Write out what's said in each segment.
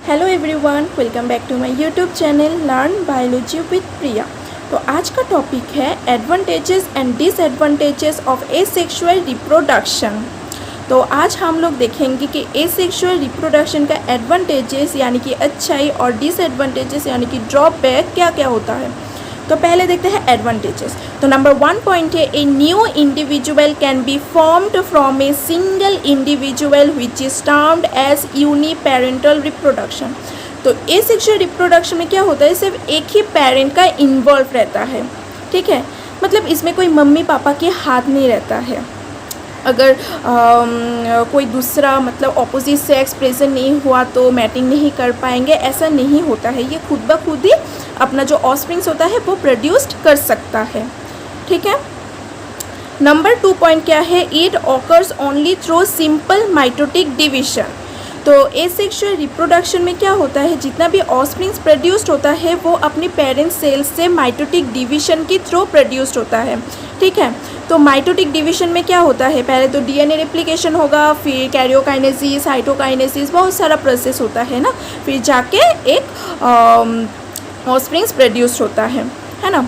Hello everyone, welcome back to my YouTube channel learn biology with Priya. तो आज का topic है advantages and disadvantages of asexual reproduction. तो आज हम लोग देखेंगे कि एसेक्सुअल रिप्रोडक्शन का एडवांटेजेस यानी कि अच्छाई और डिसएडवांटेजेस यानी कि ड्रॉबैक क्या क्या होता है। तो पहले देखते हैं एडवांटेजेस। तो नंबर 1 पॉइंट है a new individual can be formed from a single individual which is termed as uniparental reproduction. तो एसेक्सुअल रिप्रोडक्शन में क्या होता है, सिर्फ एक ही पेरेंट का इन्वॉल्व रहता है, ठीक है। मतलब इसमें कोई मम्मी पापा के हाथ नहीं रहता है। अगर कोई दूसरा मतलब ऑपोजिट सेक्स प्रेजेंट नहीं हुआ तो मैटिंग नहीं कर पाएंगे, ऐसा नहीं होता है। ये खुद ब खुद ही अपना जो ऑफस्प्रिंग्स होता है वो प्रोड्यूस्ड कर सकता है, ठीक है। नंबर 2 पॉइंट क्या है, it occurs only through simple mitotic division. तो एसेक्सुअल रिप्रोडक्शन में क्या होता है, जितना भी ऑफस्प्रिंग्स प्रोड्यूस्ड होता है वो अपनी पेरेंट सेल्स से माइटोटिक डिवीजन के थ्रू प्रोड्यूस्ड होता है, ठीक है। तो माइटोटिक डिवीजन में क्या होता है, पहले तो डीएनए रेप्लिकेशन होगा, फिर कैरियोकाइनेसिस, साइटोकाइनेसिस, बहुत सारा प्रोसेस होता है ना, फिर जाके एक ऑफस्प्रिंग्स प्रोड्यूस्ड होता है ना।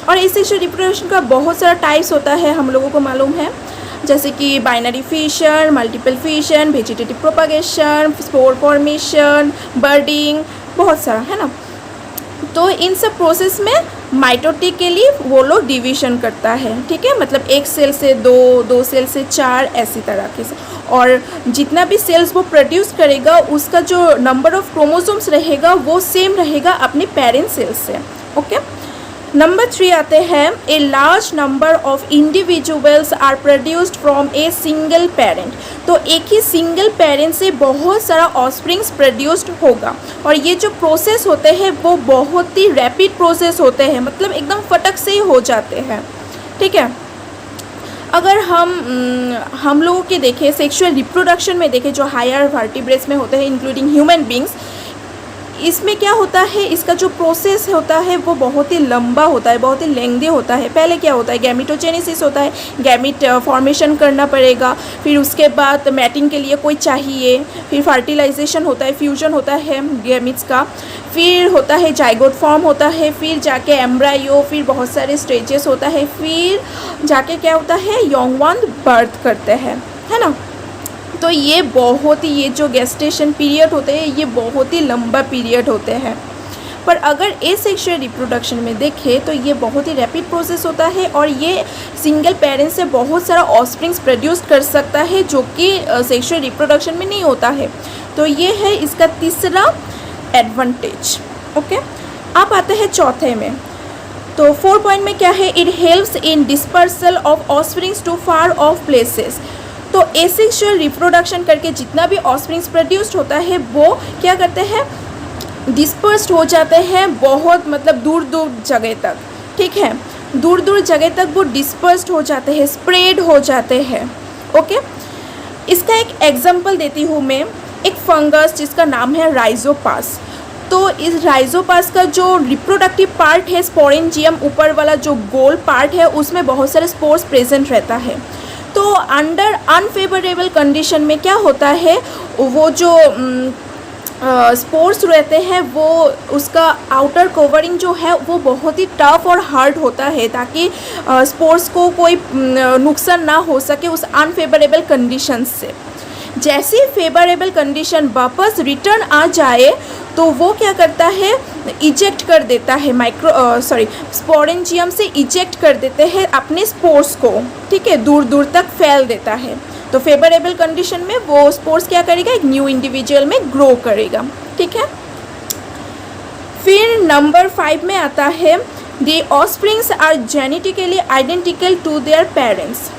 और एसेक्सुअल रिप्रोडक्शन का बहुत सारा टाइप्स होता है, हम लोगों को मालूम है, जैसे कि binary fission, multiple fission, vegetative propagation, spore formation, budding, बहुत सारा है ना। तो इन सब प्रोसेस में माइटोटिकली वो लोग डिवीजन करता है, ठीक है। मतलब एक सेल से दो सेल से 4, ऐसी तरह के से। और जितना भी सेल्स वो प्रोड्यूस करेगा उसका जो नंबर ऑफ क्रोमोसोम्स रहेगा वो सेम रहेगा अपने पेरेंट सेल्स से, ओके। नंबर 3 आते हैं, a large number of individuals are produced from a single parent. तो एक ही सिंगल पेरेंट से बहुत सारा ऑफस्प्रिंग्स प्रोड्यूस्ड होगा, और ये जो प्रोसेस होते हैं वो बहुत ही रैपिड प्रोसेस होते हैं, मतलब एकदम फटक से ही हो जाते हैं, ठीक है। अगर हम लोगों के देखें सेक्सुअल रिप्रोडक्शन में देखें, जो हायर वर्टिब्रेट्स में होते हैं इंक्लूडिंग ह्यूमन बींग्स, इसमें क्या होता है, इसका जो प्रोसेस होता है वो बहुत ही लंबा होता है, बहुत ही लेंथी होता है। पहले क्या होता है, गैमिटोजेनेसिस होता है, गैमिट फॉर्मेशन करना पड़ेगा, फिर उसके बाद मैटिंग के लिए कोई चाहिए, फिर फर्टिलाइजेशन होता है, फ्यूजन होता है गैमिट्स का, फिर होता है जाइगोट फॉर्म होता है, फिर जाके एम्ब्रायो, फिर बहुत सारे स्टेजेस होता है, फिर जाके क्या होता है, यंग वन बर्थ करते हैं, है ना। तो ये बहुत ही, ये जो गेस्टेशन पीरियड होते हैं ये बहुत ही लंबा पीरियड होते हैं। पर अगर एसेक्सुअल रिप्रोडक्शन में देखें तो ये बहुत ही रैपिड प्रोसेस होता है, और ये सिंगल पेरेंट से बहुत सारा ऑफस्प्रिंग्स प्रोड्यूस कर सकता है, जो कि सेक्सुअल रिप्रोडक्शन में नहीं होता है। तो ये है इसका तीसरा एडवांटेज, ओके। आप आते हैं चौथे में। तो 4 पॉइंट में क्या है, it helps in dispersal of offsprings to far off places. तो एसेक्सुअल रिप्रोडक्शन करके जितना भी ऑफस्प्रिंग्स प्रोड्यूस्ड होता है वो क्या करते हैं, डिस्पर्स्ड हो जाते हैं बहुत, मतलब दूर दूर जगह तक, ठीक है। दूर दूर जगह तक वो डिस्पर्स्ड हो जाते हैं, स्प्रेड हो जाते हैं, ओके। इसका एक एग्जांपल देती हूँ मैं, एक फंगस जिसका नाम है राइजोपास। तो इस राइजोपास का जो रिप्रोडक्टिव पार्ट है, स्पोरेंजियम ऊपर वाला जो गोल पार्ट है, उसमें बहुत सारे स्पोर्स प्रेजेंट रहता है। तो अंडर अनफेवरेबल कंडीशन में क्या होता है, वो जो स्पोर्स रहते हैं वो उसका आउटर कवरिंग जो है वो बहुत ही टफ और हार्ड होता है, ताकि स्पोर्स को कोई नुकसान ना हो सके उस अनफेवरेबल कंडीशन से। जैसी फेवरेबल कंडीशन वापस रिटर्न आ जाए तो वो क्या करता है, इजेक्ट कर देता है, स्पोरेंजियम से इजेक्ट कर देते हैं अपने स्पोर्स को, ठीक है, दूर दूर तक फैल देता है। तो फेवरेबल कंडीशन में वो स्पोर्स क्या करेगा, एक न्यू इंडिविजुअल में ग्रो करेगा, ठीक है। फिर नंबर 5 में आता है, the offsprings are genetically identical to their parents.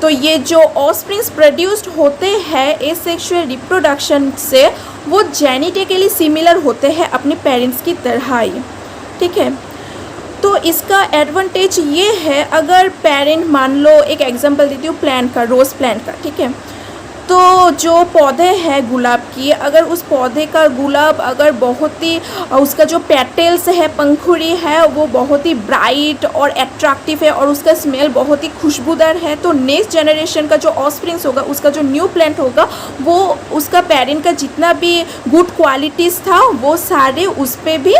तो ये जो ऑफस्प्रिंग्स प्रोड्यूस्ड होते हैं एसेक्सुअल रिप्रोडक्शन से, वो जेनेटिकली सिमिलर होते हैं अपने पेरेंट्स की तरह ही, ठीक है। तो इसका एडवांटेज ये है, अगर पेरेंट मान लो, एक एग्जांपल देती हूँ प्लांट का, रोज़ प्लांट का, ठीक है। तो जो पौधे हैं गुलाब की, अगर उस पौधे का गुलाब अगर बहुत ही उसका जो पेटल्स है, पंखुड़ी है, वो बहुत ही ब्राइट और एट्रैक्टिव है और उसका स्मेल बहुत ही खुशबूदार है, तो नेक्स्ट जनरेशन का जो ऑफस्प्रिंग्स होगा, उसका जो न्यू प्लांट होगा, वो उसका पेरेंट का जितना भी गुड क्वालिटीज़ था वो सारे उस पर भी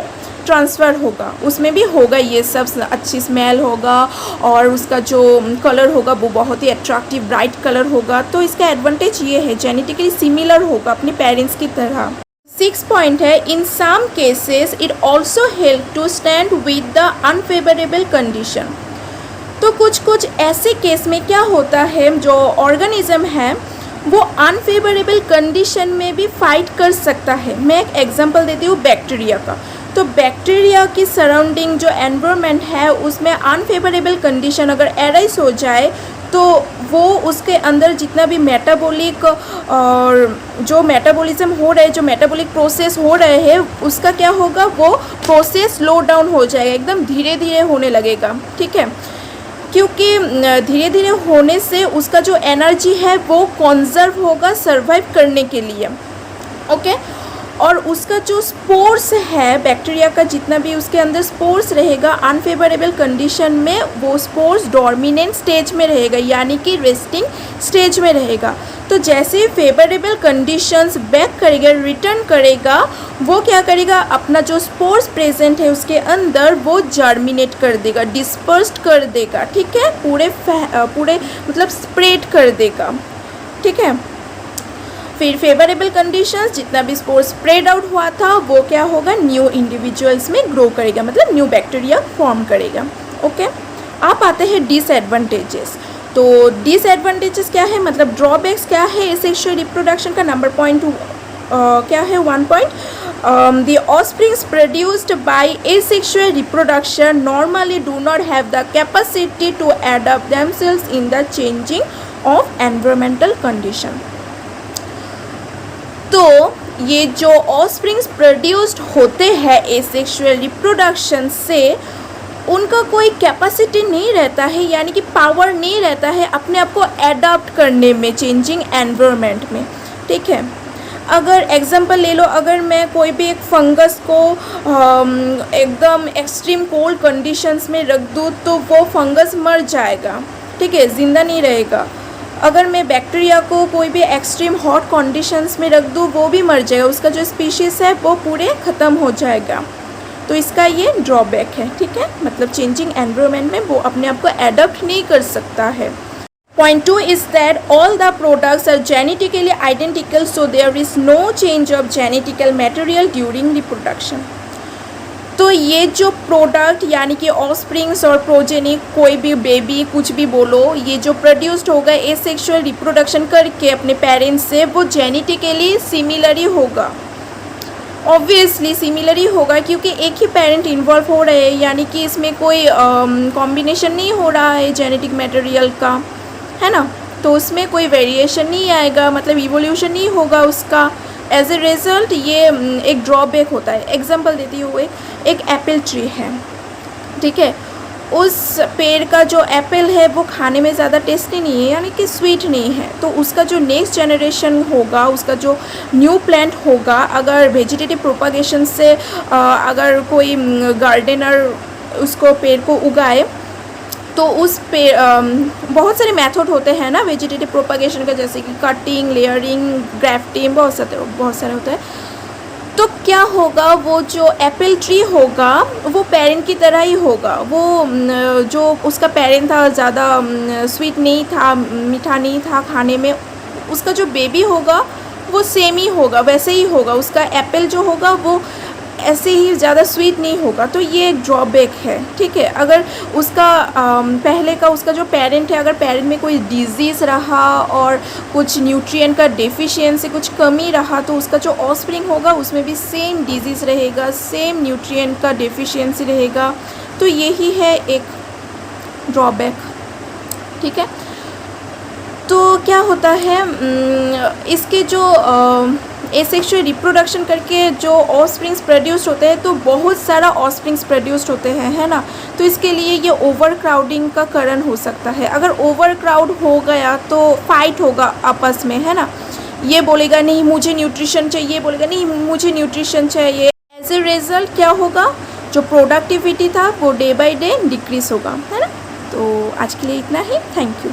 ट्रांसफ़र होगा, उसमें भी होगा ये सब, अच्छी स्मेल होगा और उसका जो कलर होगा वो बहुत ही अट्रैक्टिव ब्राइट कलर होगा। तो इसका एडवांटेज ये है, जेनेटिकली सिमिलर होगा अपने पेरेंट्स की तरह। 6 पॉइंट है, in some cases it also help to stand with the unfavourable condition. तो कुछ ऐसे केस में क्या होता है, जो ऑर्गेनिज्म है वो अनफेवरेबल कंडीशन में भी फाइट कर सकता है। मैं एक एग्जांपल देती हूँ बैक्टीरिया का। तो बैक्टीरिया की सराउंडिंग जो एनवायरनमेंट है उसमें अनफेवरेबल कंडीशन अगर एराइज हो जाए तो वो उसके अंदर जितना भी मेटाबॉलिक और जो मेटाबॉलिज्म हो रहा है, जो मेटाबॉलिक प्रोसेस हो रहे हैं, उसका क्या होगा, वो प्रोसेस स्लो डाउन हो जाएगा, एकदम धीरे धीरे होने लगेगा। ठीक है, क्योंकि धीरे धीरे होने से उसका जो एनर्जी है वो कंजर्व होगा सर्वाइव करने के लिए। ओके, और उसका जो स्पोर्स है बैक्टीरिया का, जितना भी उसके अंदर स्पोर्स रहेगा अनफेवरेबल कंडीशन में, वो स्पोर्स डोमिनेंट स्टेज में रहेगा, यानी कि रेस्टिंग स्टेज में रहेगा। तो जैसे ही फेवरेबल कंडीशंस बैक करेगा, रिटर्न करेगा, वो क्या करेगा, अपना जो स्पोर्स प्रेजेंट है उसके अंदर वो जर्मिनेट कर देगा, डिस्पर्स्ड कर देगा। ठीक है, पूरे मतलब स्प्रेड कर देगा। ठीक है, फिर फेवरेबल कंडीशंस, जितना भी स्पोर्स स्प्रेड आउट हुआ था वो क्या होगा, न्यू इंडिविजुअल्स में ग्रो करेगा, मतलब न्यू बैक्टीरिया फॉर्म करेगा। ओके, आप आते हैं डिसएडवांटेजेस। तो डिसएडवांटेजेस क्या है, मतलब ड्रॉबैक्स क्या है एसेक्सुअल रिप्रोडक्शन का। नंबर पॉइंट क्या है, 1 point, the offsprings produced by asexual reproduction normally do not have the capacity to adopt themselves in the changing of environmental condition. तो ये जो ऑफस्प्रिंग्स प्रोड्यूस्ड होते हैं एसेक्सुअल रिप्रोडक्शन से, उनका कोई कैपेसिटी नहीं रहता है, यानी कि पावर नहीं रहता है अपने आप को एडॉप्ट करने में चेंजिंग एनवायरनमेंट में। ठीक है, अगर एग्जांपल ले लो, अगर मैं कोई भी एक फंगस को एकदम एक्सट्रीम कोल्ड कंडीशंस में रख दूँ तो वो फंगस मर जाएगा। ठीक है, ज़िंदा नहीं रहेगा। अगर मैं बैक्टीरिया को कोई भी एक्सट्रीम हॉट कंडीशंस में रख दूँ वो भी मर जाएगा, उसका जो स्पीशीज़ है वो पूरे ख़त्म हो जाएगा। तो इसका ये ड्रॉबैक है। ठीक है, मतलब चेंजिंग एनवायरनमेंट में वो अपने आप को एडॉप्ट नहीं कर सकता है। Point 2 is that all the products are genetically identical, so there is no change of genetical material during reproduction. तो ये जो प्रोडक्ट यानी कि ऑफस्प्रिंग्स और प्रोजेनी, कोई भी बेबी कुछ भी बोलो, ये जो प्रोड्यूस्ड होगा एसेक्सुअल रिप्रोडक्शन करके अपने पेरेंट्स से, वो जेनेटिकली सिमिलर ही होगा। ऑब्वियसली सिमिलर ही होगा, क्योंकि एक ही पेरेंट इन्वॉल्व हो रहे हैं, यानी कि इसमें कोई कॉम्बिनेशन नहीं हो रहा है जेनेटिक मटेरियल का, है ना। तो उसमें कोई वेरिएशन नहीं आएगा, मतलब इवोल्यूशन नहीं होगा उसका। एज ए रिज़ल्ट ये एक ड्रॉबैक होता है। एग्जांपल देती हूँ, एक एप्पल ट्री है। ठीक है, उस पेड़ का जो एप्पल है वो खाने में ज़्यादा टेस्टी नहीं है, यानी कि स्वीट नहीं है। तो उसका जो नेक्स्ट जनरेशन होगा, उसका जो न्यू प्लांट होगा, अगर वेजिटेटिव प्रोपागेशन से अगर कोई गार्डनर उसको पेड़ को उगाए, तो उस पे बहुत सारे मेथड होते हैं ना वेजिटेटिव प्रोपागेशन का, जैसे कि कटिंग, लेयरिंग, ग्राफ्टिंग, बहुत सारे होते हैं। तो क्या होगा, वो जो एप्पल ट्री होगा वो पेरेंट की तरह ही होगा। वो जो उसका पेरेंट था ज़्यादा स्वीट नहीं था, मीठा नहीं था खाने में, उसका जो बेबी होगा वो सेम ही होगा, वैसे ही होगा। उसका एप्पल जो होगा वो ऐसे ही ज़्यादा स्वीट नहीं होगा। तो ये एक ड्रॉबैक है। ठीक है, अगर उसका पहले का उसका जो पेरेंट है, अगर पेरेंट में कोई डिजीज़ रहा और कुछ न्यूट्रिएंट का डेफिशिएंसी, कुछ कमी रहा, तो उसका जो ऑफस्प्रिंग होगा उसमें भी सेम डिजीज़ रहेगा, सेम न्यूट्रिएंट का डेफिशिएंसी रहेगा। तो यही है एक ड्रॉबैक। ठीक है, तो क्या होता है, इसके जो एसेक्सुअल रिप्रोडक्शन करके जो ऑफस्प्रिंग्स प्रोड्यूस होते हैं तो बहुत सारा ऑफस्प्रिंग्स प्रोड्यूस होते हैं, है ना। तो इसके लिए ये ओवर क्राउडिंग का कारण हो सकता है। अगर ओवर क्राउड हो गया तो फाइट होगा आपस में, है ना। ये बोलेगा नहीं मुझे न्यूट्रिशन चाहिए, बोलेगा नहीं मुझे न्यूट्रिशन चाहिए। एज ए रिजल्ट क्या होगा, जो प्रोडक्टिविटी था वो डे बाय डे डिक्रीज होगा, है ना। तो आज के लिए इतना ही। Thank you.